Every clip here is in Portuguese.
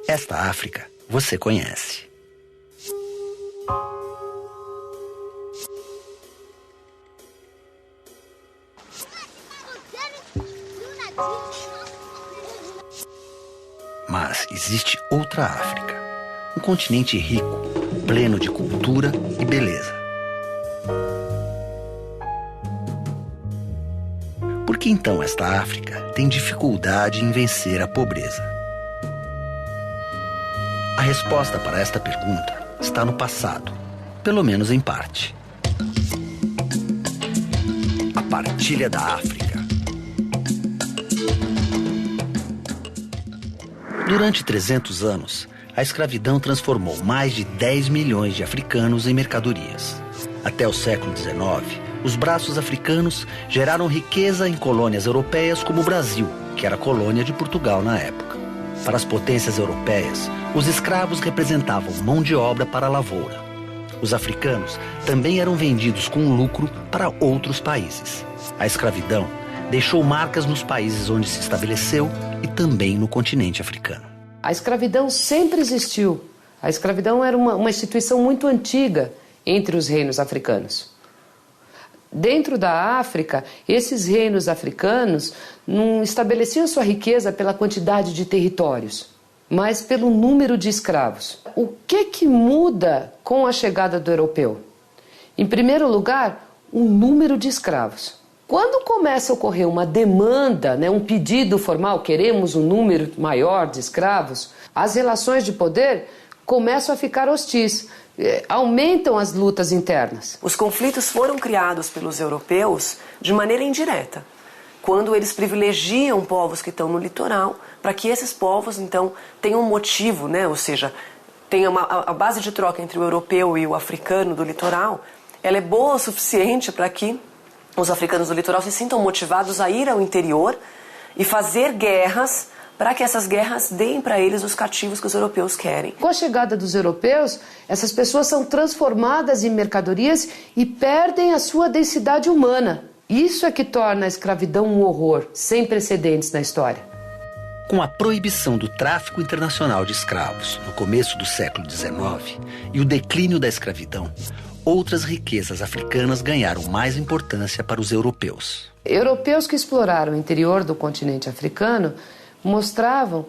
Esta África você conhece. Mas existe outra África, um continente rico, pleno de cultura e beleza. Por que então esta África tem dificuldade em vencer a pobreza? A resposta para esta pergunta está no passado, pelo menos em parte. A partilha da África. Durante 300 anos, a escravidão transformou mais de 10 milhões de africanos em mercadorias. Até o século XIX, os braços africanos geraram riqueza em colônias europeias como o Brasil, que era colônia de Portugal na época. Para as potências europeias, os escravos representavam mão de obra para a lavoura. Os africanos também eram vendidos com lucro para outros países. A escravidão deixou marcas nos países onde se estabeleceu e também no continente africano. A escravidão sempre existiu. A escravidão era uma instituição muito antiga entre os reinos africanos. Dentro da África, esses reinos africanos não estabeleciam sua riqueza pela quantidade de territórios, mas pelo número de escravos. O que muda com a chegada do europeu? Em primeiro lugar, o número de escravos. Quando começa a ocorrer uma demanda, um pedido formal, queremos um número maior de escravos, as relações de poder começam a ficar hostis, aumentam as lutas internas. Os conflitos foram criados pelos europeus de maneira indireta, quando eles privilegiam povos que estão no litoral, para que esses povos, então, tenham um motivo, ou seja, tenha a base de troca entre o europeu e o africano do litoral, ela é boa o suficiente para que os africanos do litoral se sintam motivados a ir ao interior e fazer guerras para que essas guerras deem para eles os cativos que os europeus querem. Com a chegada dos europeus, essas pessoas são transformadas em mercadorias e perdem a sua densidade humana. Isso é que torna a escravidão um horror sem precedentes na história. Com a proibição do tráfico internacional de escravos no começo do século XIX e o declínio da escravidão, outras riquezas africanas ganharam mais importância para os europeus. Europeus que exploraram o interior do continente africano mostravam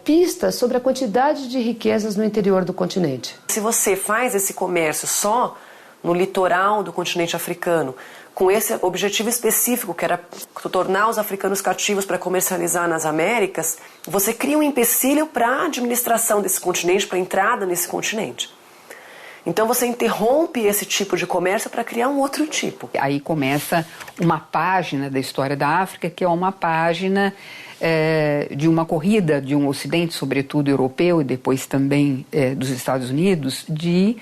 pistas sobre a quantidade de riquezas no interior do continente. Se você faz esse comércio só no litoral do continente africano, com esse objetivo específico, que era tornar os africanos cativos para comercializar nas Américas, você cria um empecilho para a administração desse continente, para a entrada nesse continente. Então você interrompe esse tipo de comércio para criar um outro tipo. Aí começa uma página da história da África, que é uma página de uma corrida de um ocidente, sobretudo europeu, e depois também dos Estados Unidos, de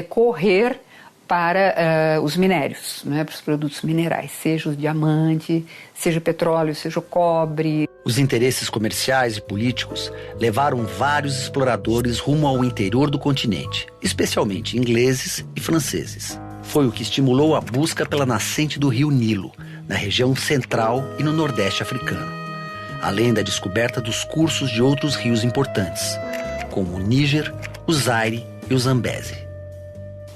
correr para os minérios, para os produtos minerais, seja o diamante, seja o petróleo, seja o cobre. Os interesses comerciais e políticos levaram vários exploradores rumo ao interior do continente, especialmente ingleses e franceses. Foi o que estimulou a busca pela nascente do rio Nilo, na região central e no nordeste africano, além da descoberta dos cursos de outros rios importantes, como o Níger, o Zaire e o Zambeze.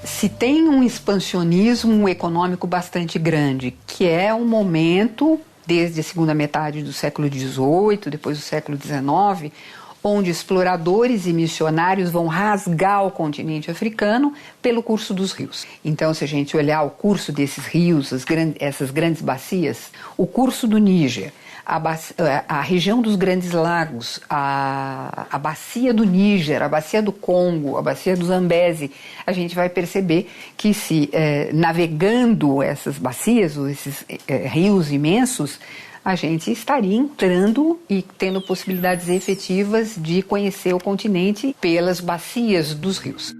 Se tem um expansionismo econômico bastante grande, que é um momento, desde a segunda metade do século XVIII, depois do século XIX, onde exploradores e missionários vão rasgar o continente africano pelo curso dos rios. Então, se a gente olhar o curso desses rios, essas grandes bacias, o curso do Níger, a região dos Grandes Lagos, a bacia do Níger, a bacia do Congo, a bacia do Zambeze, a gente vai perceber que se navegando essas bacias, ou esses rios imensos, a gente estaria entrando e tendo possibilidades efetivas de conhecer o continente pelas bacias dos rios.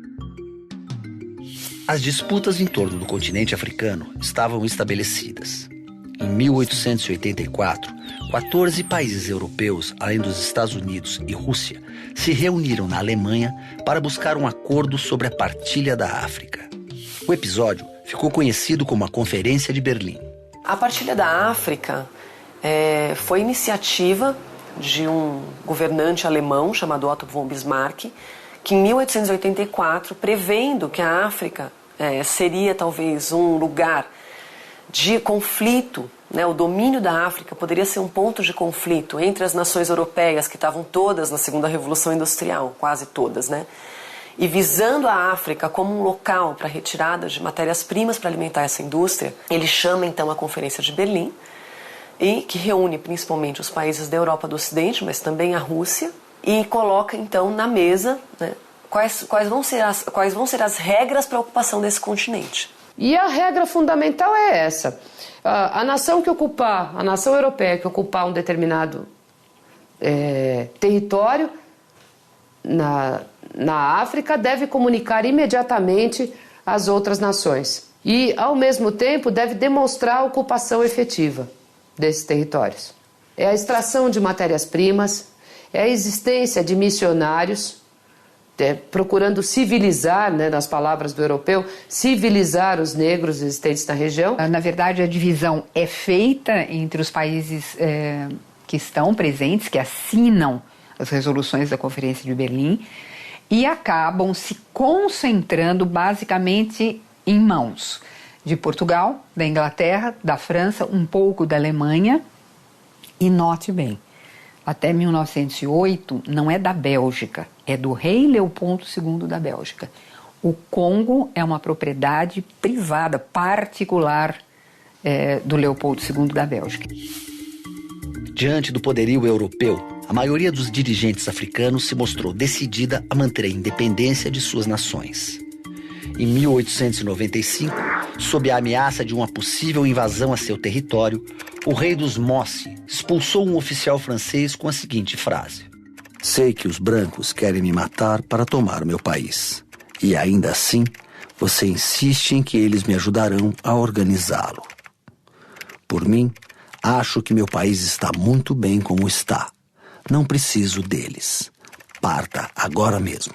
As disputas em torno do continente africano estavam estabelecidas. Em 1884, 14 países europeus, além dos Estados Unidos e Rússia, se reuniram na Alemanha para buscar um acordo sobre a partilha da África. O episódio ficou conhecido como a Conferência de Berlim. A partilha da África foi iniciativa de um governante alemão chamado Otto von Bismarck, que em 1884, prevendo que a África seria talvez um lugar de conflito, né, o domínio da África poderia ser um ponto de conflito entre as nações europeias, que estavam todas na Segunda Revolução Industrial, quase todas, né? E visando a África como um local para retirada de matérias-primas para alimentar essa indústria, ele chama então a Conferência de Berlim, e que reúne principalmente os países da Europa do Ocidente, mas também a Rússia, e coloca então na mesa, né, quais vão ser as regras para a ocupação desse continente. E a regra fundamental é essa: a nação europeia que ocupar um determinado território na África deve comunicar imediatamente às outras nações e, ao mesmo tempo, deve demonstrar a ocupação efetiva desses territórios. É a extração de matérias-primas, é a existência de missionários, procurando civilizar, né, nas palavras do europeu, civilizar os negros existentes na região. Na verdade, a divisão é feita entre os países que estão presentes, que assinam as resoluções da Conferência de Berlim, e acabam se concentrando basicamente em mãos de Portugal, da Inglaterra, da França, um pouco da Alemanha, e note bem, até 1908 não é da Bélgica, é do rei Leopoldo II da Bélgica. O Congo é uma propriedade privada, particular, do Leopoldo II da Bélgica. Diante do poderio europeu, a maioria dos dirigentes africanos se mostrou decidida a manter a independência de suas nações. Em 1895, sob a ameaça de uma possível invasão a seu território, o rei dos Mossi expulsou um oficial francês com a seguinte frase: "Sei que os brancos querem me matar para tomar meu país. E ainda assim, você insiste em que eles me ajudarão a organizá-lo. Por mim, acho que meu país está muito bem como está. Não preciso deles. Parta agora mesmo."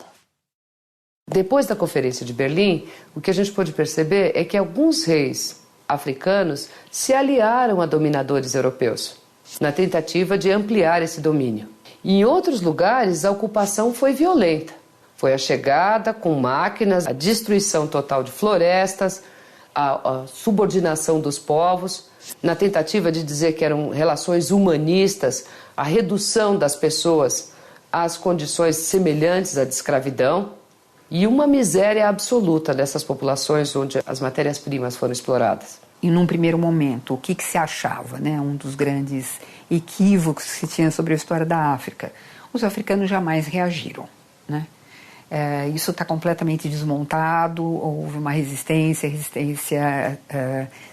Depois da Conferência de Berlim, o que a gente pôde perceber é que alguns reis africanos se aliaram a dominadores europeus, na tentativa de ampliar esse domínio. E em outros lugares, a ocupação foi violenta. Foi a chegada com máquinas, a destruição total de florestas, a subordinação dos povos, na tentativa de dizer que eram relações humanistas, a redução das pessoas às condições semelhantes à de escravidão, e uma miséria absoluta dessas populações onde as matérias-primas foram exploradas. E num primeiro momento, o que se achava, né? Um dos grandes equívocos que se tinha sobre a história da África. Os africanos jamais reagiram, né? Isso está completamente desmontado, houve uma resistência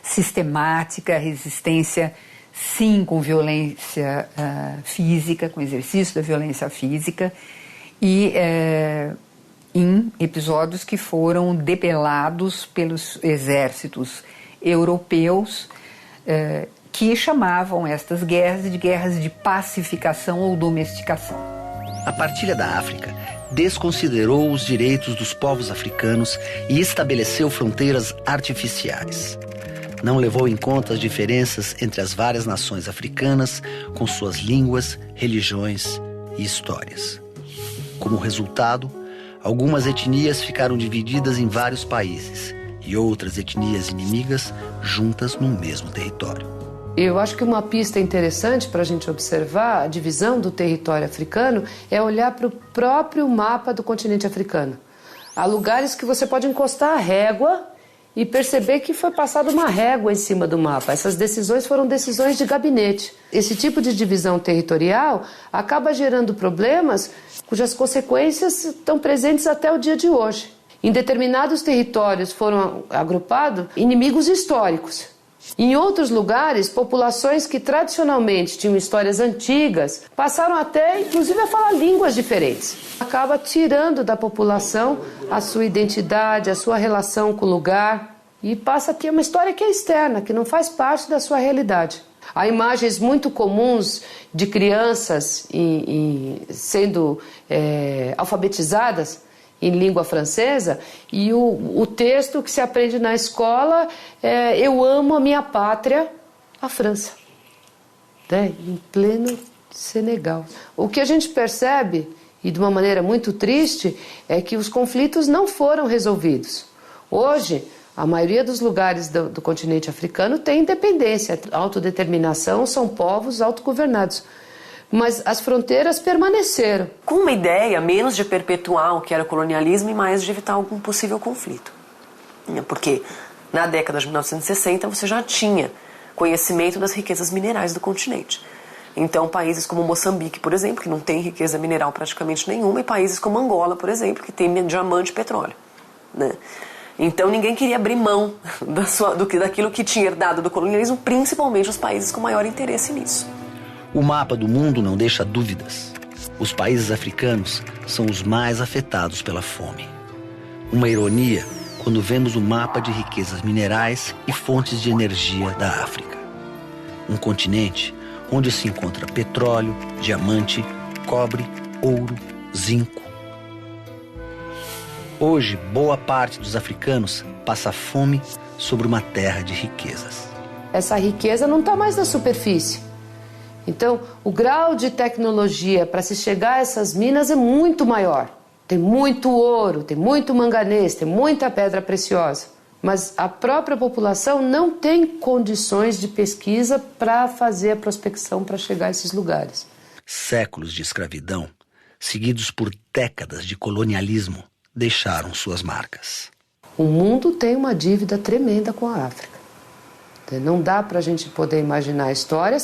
sistemática, resistência sim com violência física, com exercício da violência física, e em episódios que foram debelados pelos exércitos europeus, que chamavam estas guerras de pacificação ou domesticação. A partilha da África desconsiderou os direitos dos povos africanos e estabeleceu fronteiras artificiais. Não levou em conta as diferenças entre as várias nações africanas, com suas línguas, religiões e histórias. Como resultado, algumas etnias ficaram divididas em vários países e outras etnias inimigas juntas no mesmo território. Eu acho que uma pista interessante para a gente observar a divisão do território africano é olhar para o próprio mapa do continente africano. Há lugares que você pode encostar a régua e perceber que foi passada uma régua em cima do mapa. Essas decisões foram decisões de gabinete. Esse tipo de divisão territorial acaba gerando problemas cujas consequências estão presentes até o dia de hoje. Em determinados territórios foram agrupados inimigos históricos. Em outros lugares, populações que tradicionalmente tinham histórias antigas passaram até, inclusive, a falar línguas diferentes. Acaba tirando da população a sua identidade, a sua relação com o lugar e passa a ter uma história que é externa, que não faz parte da sua realidade. Há imagens muito comuns de crianças sendo alfabetizadas em língua francesa, e o texto que se aprende na escola é: eu amo a minha pátria, a França. Em pleno Senegal. O que a gente percebe, e de uma maneira muito triste, é que os conflitos não foram resolvidos. Hoje, a maioria dos lugares do continente africano tem independência, autodeterminação, são povos autogovernados. Mas as fronteiras permaneceram. Com uma ideia menos de perpetuar o que era o colonialismo e mais de evitar algum possível conflito. Porque na década de 1960 você já tinha conhecimento das riquezas minerais do continente. Então países como Moçambique, por exemplo, que não tem riqueza mineral praticamente nenhuma, e países como Angola, por exemplo, que tem diamante e petróleo, né? Então ninguém queria abrir mão daquilo que tinha herdado do colonialismo, principalmente os países com maior interesse nisso. O mapa do mundo não deixa dúvidas. Os países africanos são os mais afetados pela fome. Uma ironia quando vemos o mapa de riquezas minerais e fontes de energia da África. Um continente onde se encontra petróleo, diamante, cobre, ouro, zinco. Hoje, boa parte dos africanos passa fome sobre uma terra de riquezas. Essa riqueza não está mais na superfície. Então, o grau de tecnologia para se chegar a essas minas é muito maior. Tem muito ouro, tem muito manganês, tem muita pedra preciosa. Mas a própria população não tem condições de pesquisa para fazer a prospecção para chegar a esses lugares. Séculos de escravidão, seguidos por décadas de colonialismo, deixaram suas marcas. O mundo tem uma dívida tremenda com a África. Não dá para a gente poder imaginar a história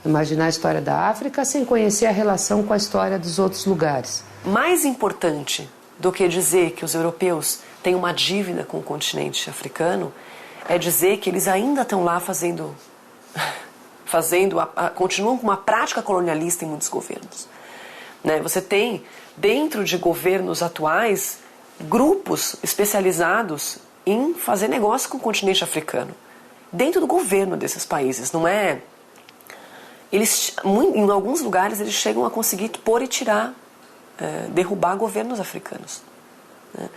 imaginar a história da África sem conhecer a relação com a história dos outros lugares. Mais importante do que dizer que os europeus têm uma dívida com o continente africano é dizer que eles ainda estão lá continuam com uma prática colonialista em muitos governos. Né? Você tem, dentro de governos atuais, grupos especializados em fazer negócio com o continente africano. Dentro do governo desses países, não é? Em alguns lugares eles chegam a conseguir pôr e tirar, derrubar governos africanos, né?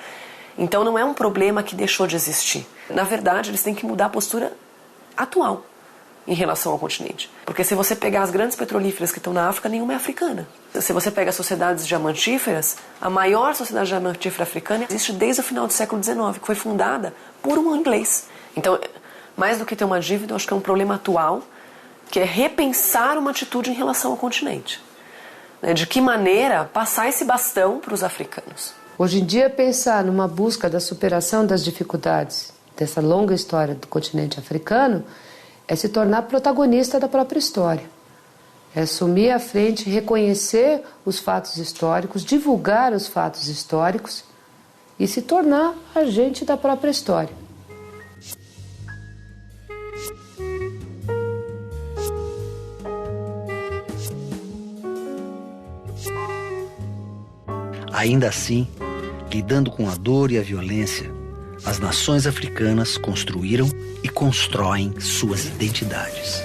Então não é um problema que deixou de existir. Na verdade, eles têm que mudar a postura atual em relação ao continente. Porque se você pegar as grandes petrolíferas que estão na África, nenhuma é africana. Se você pega as sociedades diamantíferas, a maior sociedade diamantífera africana existe desde o final do século XIX, que foi fundada por um inglês. Então, mais do que ter uma dívida, eu acho que é um problema atual, que é repensar uma atitude em relação ao continente. De que maneira passar esse bastão para os africanos. Hoje em dia, pensar numa busca da superação das dificuldades dessa longa história do continente africano é se tornar protagonista da própria história. É assumir a frente, reconhecer os fatos históricos, divulgar os fatos históricos e se tornar agente da própria história. Ainda assim, lidando com a dor e a violência, as nações africanas construíram e constroem suas identidades.